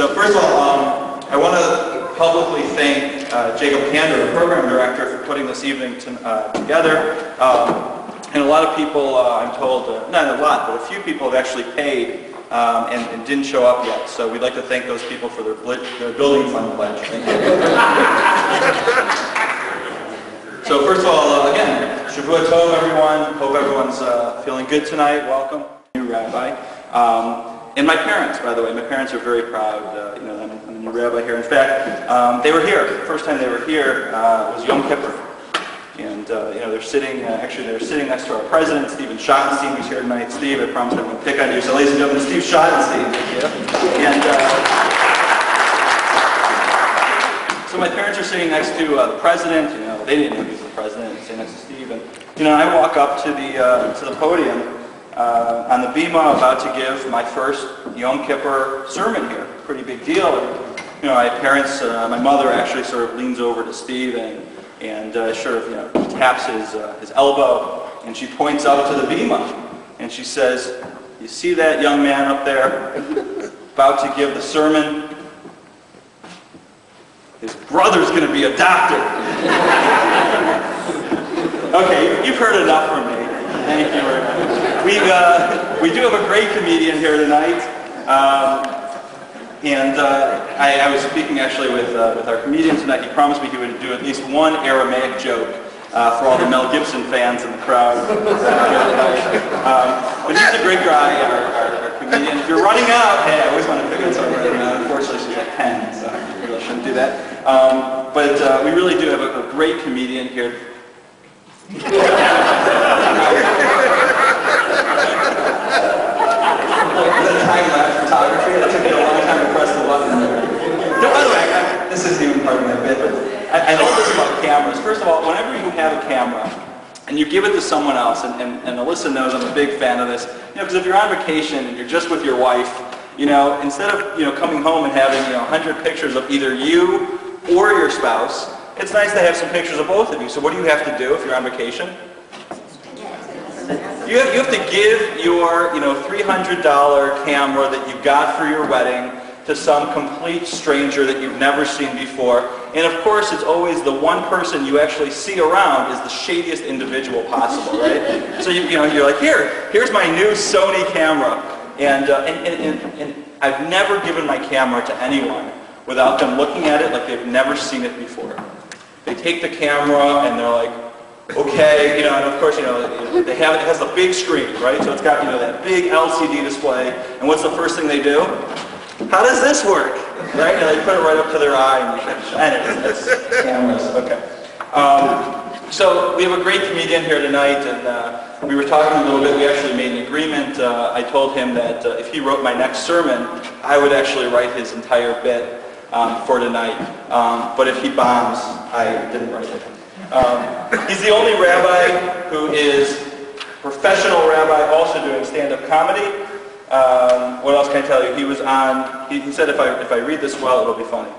So first of all, I want to publicly thank Jacob Kander, the program director, for putting this evening together. And a lot of people, I'm told, not a lot, but a few people have actually paid and didn't show up yet. So we'd like to thank those people for their building fund pledge. Thank you. So first of all, again, Shavua Tov, everyone. Hope everyone's feeling good tonight. Welcome, new rabbi. And my parents, by the way, my parents are very proud. I'm a new rabbi here. In fact, they were here. The first time they were here was Yom Kippur. And they're sitting, actually they're sitting next to our president, Stephen Schottenstein, who's here tonight. Steve, I promised I wouldn't pick on you. So ladies and gentlemen, Steve Schottenstein. And so my parents are sitting next to the president. They didn't know he was the president. They're sitting next to Steve. And I walk up to the podium on the bima, about to give my first Yom Kippur sermon here. Pretty big deal. My parents, my mother actually sort of leans over to Steve and sort of taps his elbow, and she points up to the bima, and she says, "You see that young man up there about to give the sermon? His brother's going to be adopted." Okay, you've heard enough from me. Thank you very much. We do have a great comedian here tonight, I was speaking actually with our comedian tonight. He promised me he would do at least one Aramaic joke for all the Mel Gibson fans in the crowd. But he's a great guy, our comedian. If you're running out, hey, I always want to pick on someone running out. Unfortunately, she's at 10, so I really shouldn't do that. But we really do have a great comedian here. Time-lapse photography. That took me a long time to press the button there. No, by the way, this isn't even part of my bit, but I know this about cameras. First of all, whenever you have a camera and you give it to someone else, and Alyssa knows I'm a big fan of this, because if you're on vacation and you're just with your wife, instead of coming home and having 100 pictures of either you or your spouse, it's nice to have some pictures of both of you. So what do you have to do if you're on vacation? You have to give your $300 camera that you got for your wedding to some complete stranger that you've never seen before. And of course, it's always the one person you actually see around is the shadiest individual possible, right? So you're like, here's my new Sony camera, and I've never given my camera to anyone without them looking at it like they've never seen it before. They take the camera and they're like, okay, and of course, it has the big screen, right? So it's got, that big LCD display, and what's the first thing they do? How does this work? Right? And they put it right up to their eye, and it's cameras. Okay. So we have a great comedian here tonight, and we were talking a little bit. We actually made an agreement. I told him that if he wrote my next sermon, I would actually write his entire bit for tonight. But if he bombs, I didn't write it. He's the only rabbi who is professional rabbi, also doing stand-up comedy. What else can I tell you? He was on. He said if I read this well, it'll be funny.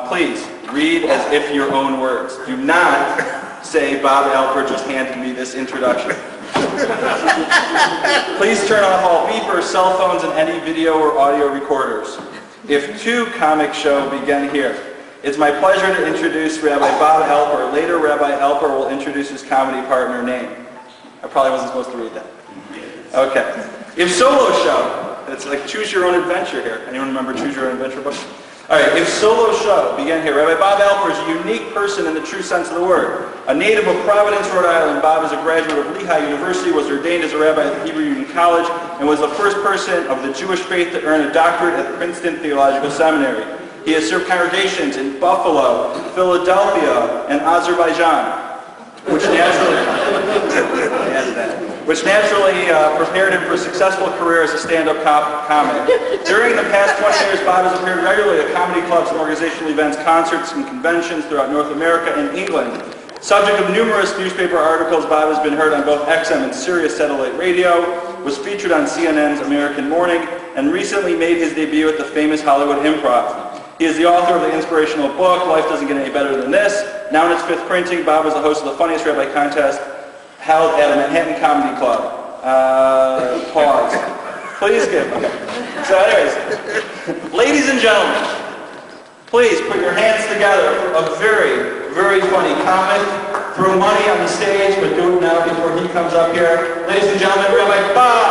Please read as if your own words. Do not say Bob Alper just handed me this introduction. Please turn off all beepers, cell phones, and any video or audio recorders. If two comic show begin here. It's my pleasure to introduce Rabbi Bob Alper. Later, Rabbi Alper will introduce his comedy partner name. I probably wasn't supposed to read that. Okay. If solo show, it's like choose your own adventure here. Anyone remember choose your own adventure book? All right. If solo show, begin here. Rabbi Bob Alper is a unique person in the true sense of the word. A native of Providence, Rhode Island, Bob is a graduate of Lehigh University, was ordained as a rabbi at the Hebrew Union College, and was the first person of the Jewish faith to earn a doctorate at Princeton Theological Seminary. He has served congregations in Buffalo, Philadelphia, and Azerbaijan, which naturally prepared him for a successful career as a stand-up comic. During the past 20 years, Bob has appeared regularly at comedy clubs and organizational events, concerts, and conventions throughout North America and England. Subject of numerous newspaper articles, Bob has been heard on both XM and Sirius satellite radio, was featured on CNN's American Morning, and recently made his debut at the famous Hollywood Improv. He is the author of the inspirational book, Life Doesn't Get Any Better Than This. Now in its 5th printing, Bob is the host of the Funniest Rabbi Contest held at a Manhattan Comedy Club. Pause. Please give. Okay. So anyways, ladies and gentlemen, please put your hands together for a very, very funny comic. Throw money on the stage, but do it now before he comes up here. Ladies and gentlemen, Rabbi Bob